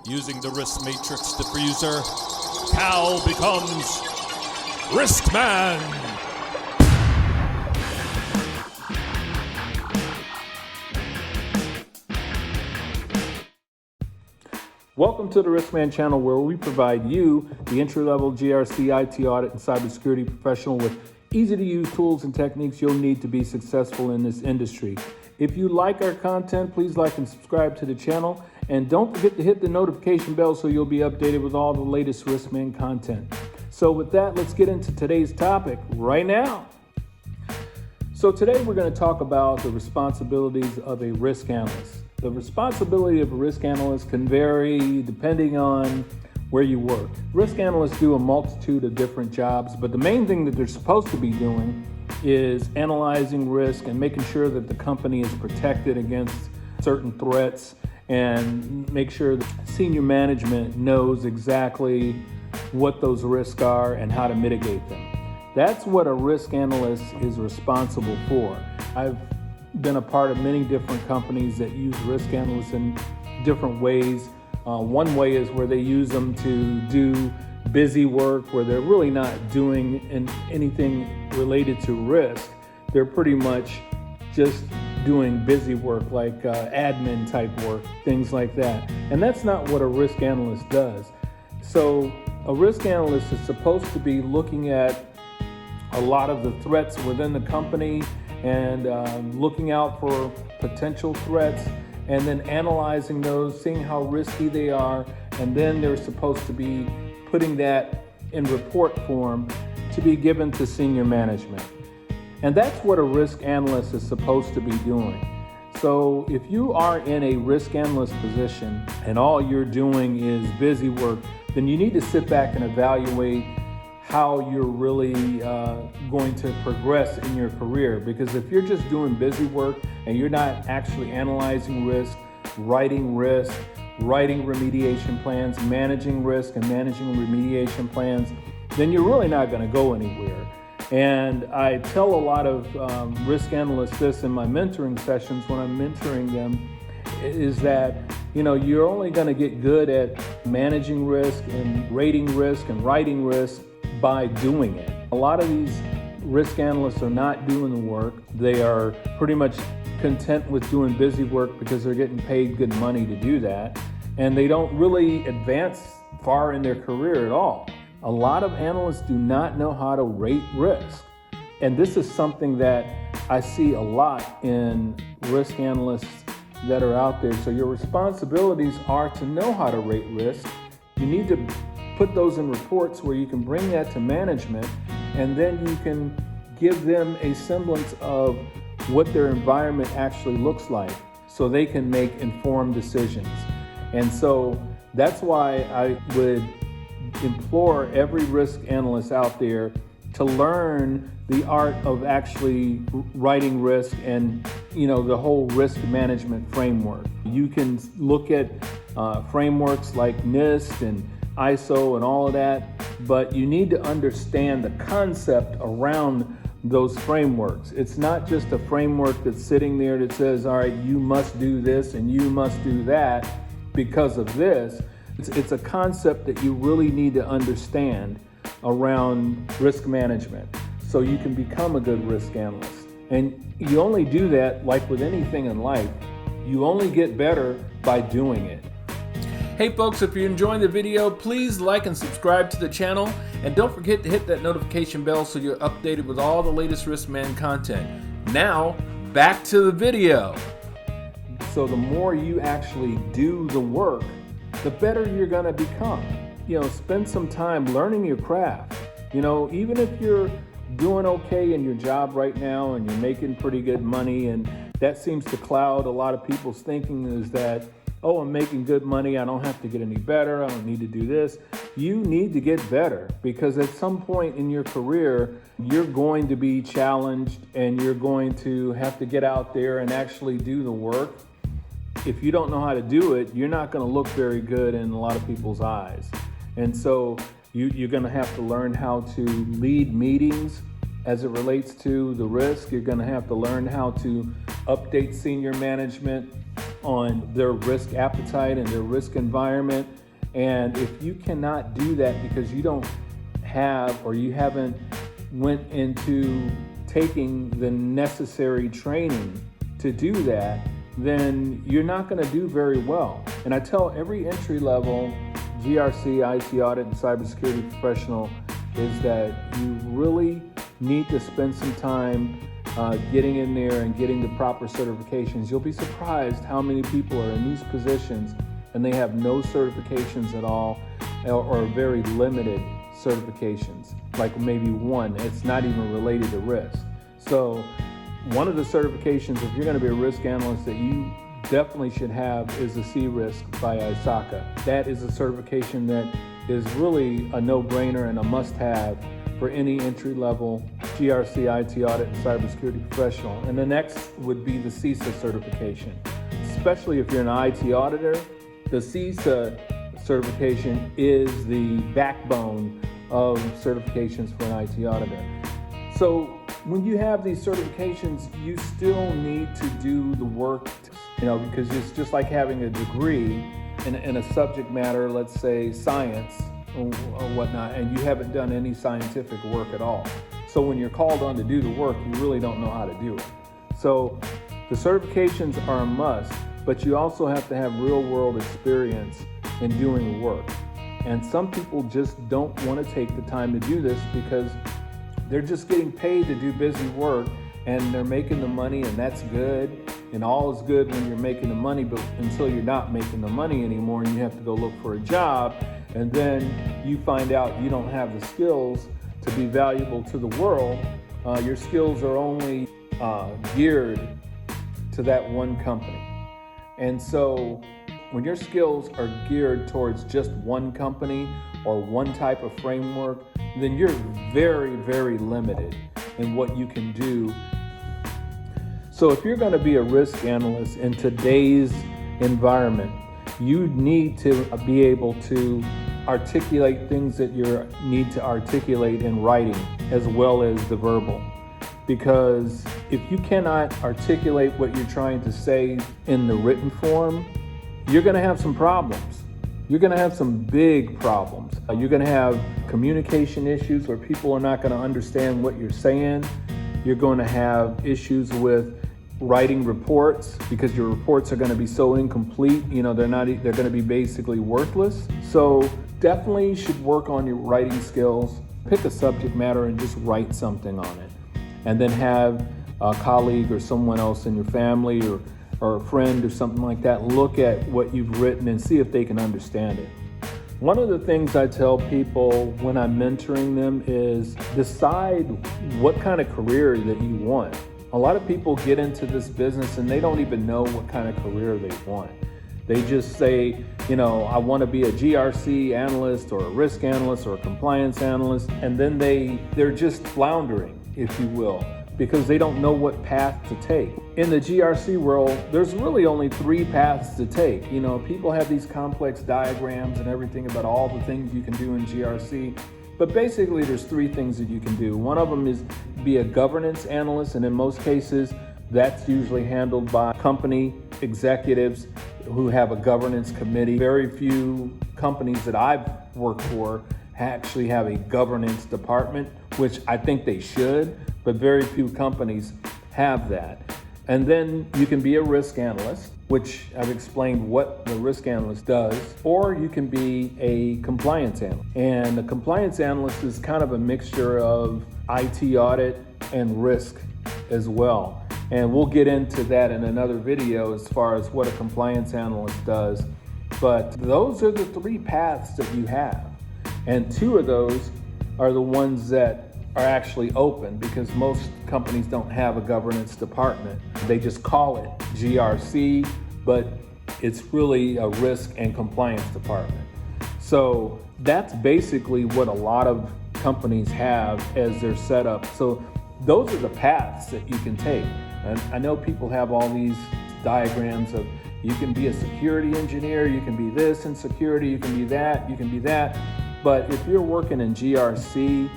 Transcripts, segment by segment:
Using the risk matrix diffuser, Cal becomes Risk Man. Welcome to the Risk Man channel, where we provide you, the entry-level GRC, IT audit, and cybersecurity professional, with easy-to-use tools and techniques you'll need to be successful in this industry. If you like our content, please like and subscribe to the channel, and don't forget to hit the notification bell so you'll be updated with all the latest Risk Man content. So with that, let's get into today's topic right now. So today we're going to talk about the responsibilities of a risk analyst. The responsibility of a risk analyst can vary depending on where you work. Risk analysts do a multitude of different jobs, but the main thing that they're supposed to be doing is analyzing risk and making sure that the company is protected against certain threats, and make sure that senior management knows exactly what those risks are and how to mitigate them. That's what a risk analyst is responsible for. I've been a part of many different companies that use risk analysts in different ways. One way is where they use them to do busy work where they're really not doing anything related to risk. They're pretty much just doing busy work, like admin type work, things like that. And that's not what a risk analyst does. So a risk analyst is supposed to be looking at a lot of the threats within the company and looking out for potential threats, and then analyzing those, seeing how risky they are, and then they're supposed to be putting that in report form to be given to senior management. And that's what a risk analyst is supposed to be doing. So if you are in a risk analyst position and all you're doing is busy work, then you need to sit back and evaluate how you're really going to progress in your career. Because if you're just doing busy work and you're not actually analyzing risk, writing remediation plans, managing risk and managing remediation plans, then you're really not going to go anywhere. And I tell a lot of risk analysts this in my mentoring sessions when I'm mentoring them, is that you're only going to get good at managing risk and rating risk and writing risk by doing it. A lot of these risk analysts are not doing the work. They are pretty much content with doing busy work because they're getting paid good money to do that. And they don't really advance far in their career at all. A lot of analysts do not know how to rate risk. And this is something that I see a lot in risk analysts that are out there. So your responsibilities are to know how to rate risk. You need to put those in reports where you can bring that to management, and then you can give them a semblance of what their environment actually looks like so they can make informed decisions. And so that's why I would implore every risk analyst out there to learn the art of actually writing risk and the whole risk management framework. You can look at frameworks like NIST and ISO and all of that, but you need to understand the concept around those frameworks. It's not just a framework that's sitting there that says, all right, you must do this and you must do that because of this. It's a concept that you really need to understand around risk management so you can become a good risk analyst. And you only do that, like with anything in life, you only get better by doing it. Hey folks, if you're enjoying the video, please like and subscribe to the channel, and don't forget to hit that notification bell so you're updated with all the latest Risk Man content. Now, back to the video. So the more you actually do the work, the better you're going to become. Spend some time learning your craft. Even if you're doing okay in your job right now and you're making pretty good money, and that seems to cloud a lot of people's thinking, is that, oh, I'm making good money, I don't have to get any better, I don't need to do this. You need to get better, because at some point in your career, you're going to be challenged and you're going to have to get out there and actually do the work. If you don't know how to do it, you're not going to look very good in a lot of people's eyes. And so you're going to have to learn how to lead meetings as it relates to the risk. You're going to have to learn how to update senior management on their risk appetite and their risk environment. And if you cannot do that because you don't have, or you haven't went into taking the necessary training to do that, then you're not going to do very well. And I tell every entry-level GRC, IT audit, and cybersecurity professional is that you really need to spend some time getting in there and getting the proper certifications. You'll be surprised how many people are in these positions and they have no certifications at all, or very limited certifications, like maybe one. It's not even related to risk. So one of the certifications, if you're going to be a risk analyst, that you definitely should have is the C-Risk by ISACA. That is a certification that is really a no-brainer and a must-have for any entry-level GRC, IT audit, and cybersecurity professional. And the next would be the CISA certification. Especially if you're an IT auditor, the CISA certification is the backbone of certifications for an IT auditor. So when you have these certifications, you still need to do the work, because it's just like having a degree in a subject matter, let's say science or whatnot, and you haven't done any scientific work at all. So when you're called on to do the work, you really don't know how to do it. So the certifications are a must, but you also have to have real world experience in doing the work. And some people just don't want to take the time to do this because they're just getting paid to do busy work, and they're making the money, and that's good. And all is good when you're making the money, but until you're not making the money anymore and you have to go look for a job, and then you find out you don't have the skills to be valuable to the world. Your skills are only geared to that one company. And so when your skills are geared towards just one company or one type of framework, then you're very, very limited in what you can do. So if you're going to be a risk analyst in today's environment, you need to be able to articulate things that you need to articulate in writing as well as the verbal. Because if you cannot articulate what you're trying to say in the written form, you're going to have some problems. You're going to have some big problems. You're going to have communication issues where people are not going to understand what you're saying. You're going to have issues with writing reports because your reports are going to be so incomplete. They're going to be basically worthless. So definitely you should work on your writing skills. Pick a subject matter and just write something on it. And then have a colleague or someone else in your family or a friend or something like that look at what you've written and see if they can understand it. One of the things I tell people when I'm mentoring them is decide what kind of career that you want. A lot of people get into this business and they don't even know what kind of career they want. They just say, I want to be a GRC analyst or a risk analyst or a compliance analyst, and then they're just floundering, if you will, because they don't know what path to take. In the GRC world, there's really only 3 paths to take. People have these complex diagrams and everything about all the things you can do in GRC, but basically there's 3 things that you can do. One of them is be a governance analyst, and in most cases, that's usually handled by company executives who have a governance committee. Very few companies that I've worked for actually have a governance department, which I think they should, but very few companies have that. And then you can be a risk analyst, which I've explained what the risk analyst does, or you can be a compliance analyst. And the compliance analyst is kind of a mixture of IT audit and risk as well. And we'll get into that in another video as far as what a compliance analyst does. But those are the 3 paths that you have. And 2 of those are the ones that are actually open because most companies don't have a governance department. They just call it GRC, but it's really a risk and compliance department. So that's basically what a lot of companies have as their setup. So those are the paths that you can take. And I know people have all these diagrams of you can be a security engineer, you can be this in security, you can be that, you can be that. But if you're working in GRC,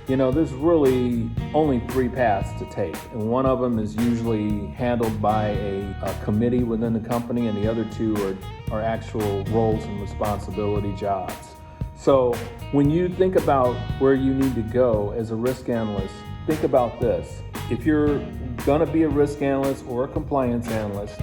there's really only three paths to take. And one of them is usually handled by a committee within the company, and the other two are actual roles and responsibility jobs. So when you think about where you need to go as a risk analyst, think about this. If you're gonna be a risk analyst or a compliance analyst,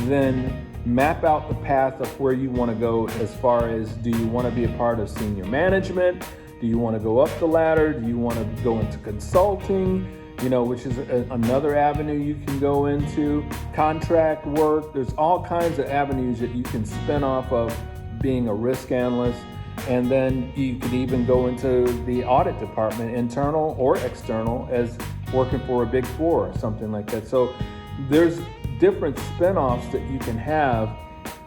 then map out the path of where you wanna go as far as, do you wanna be a part of senior management? Do you want to go up the ladder? Do you want to go into consulting, which is another avenue you can go into? Contract work. There's all kinds of avenues that you can spin off of being a risk analyst. And then you could even go into the audit department, internal or external, as working for a Big Four or something like that. So there's different spin-offs that you can have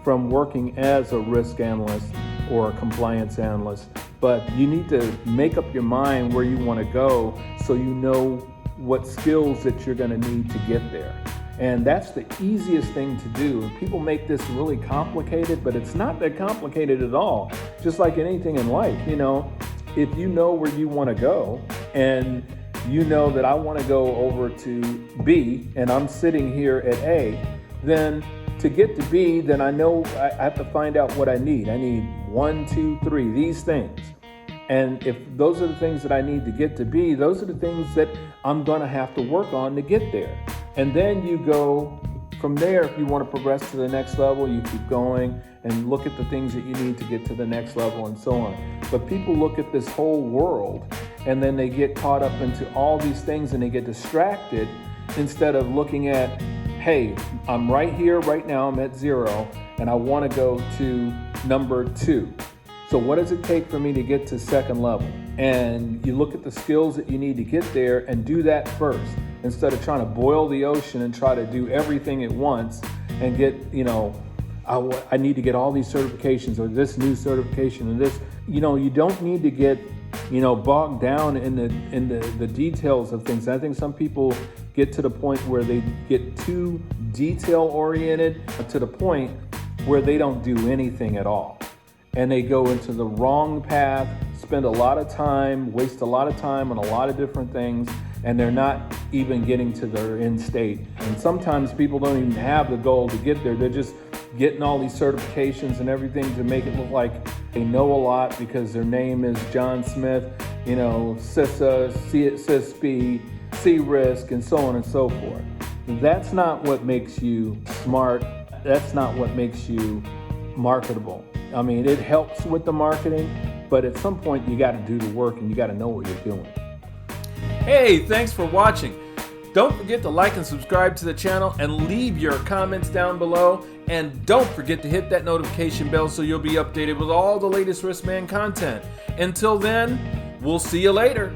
from working as a risk analyst or a compliance analyst. But you need to make up your mind where you want to go so you know what skills that you're going to need to get there. And that's the easiest thing to do. People make this really complicated, but it's not that complicated at all. Just like anything in life, if you know where you want to go, and you know that I want to go over to B and I'm sitting here at A, then to get to B, then I know I have to find out what I need. I need 1, 2, 3, these things. And if those are the things that I need to get to B, those are the things that I'm gonna have to work on to get there. And then you go from there. If you want to progress to the next level, you keep going and look at the things that you need to get to the next level and so on. But people look at this whole world and then they get caught up into all these things and they get distracted instead of looking at, hey, I'm right here, right now, I'm at 0, and I want to go to number 2. So what does it take for me to get to second level? And you look at the skills that you need to get there and do that first, instead of trying to boil the ocean and try to do everything at once and get, I need to get all these certifications or this new certification and this. You don't need to get, bogged down in the details of things. I think some people get to the point where they get too detail oriented to the point where they don't do anything at all. And they go into the wrong path, spend a lot of time, waste a lot of time on a lot of different things, and they're not even getting to their end state. And sometimes people don't even have the goal to get there. They're just getting all these certifications and everything to make it look like they know a lot because their name is John Smith, CISA, CISP, C-Risk, and so on and so forth. That's not what makes you smart. That's not what makes you marketable. I mean, it helps with the marketing, but at some point you got to do the work and you got to know what you're doing. Hey, thanks for watching. Don't forget to like and subscribe to the channel and leave your comments down below. And don't forget to hit that notification bell so you'll be updated with all the latest Riskman content. Until then, we'll see you later.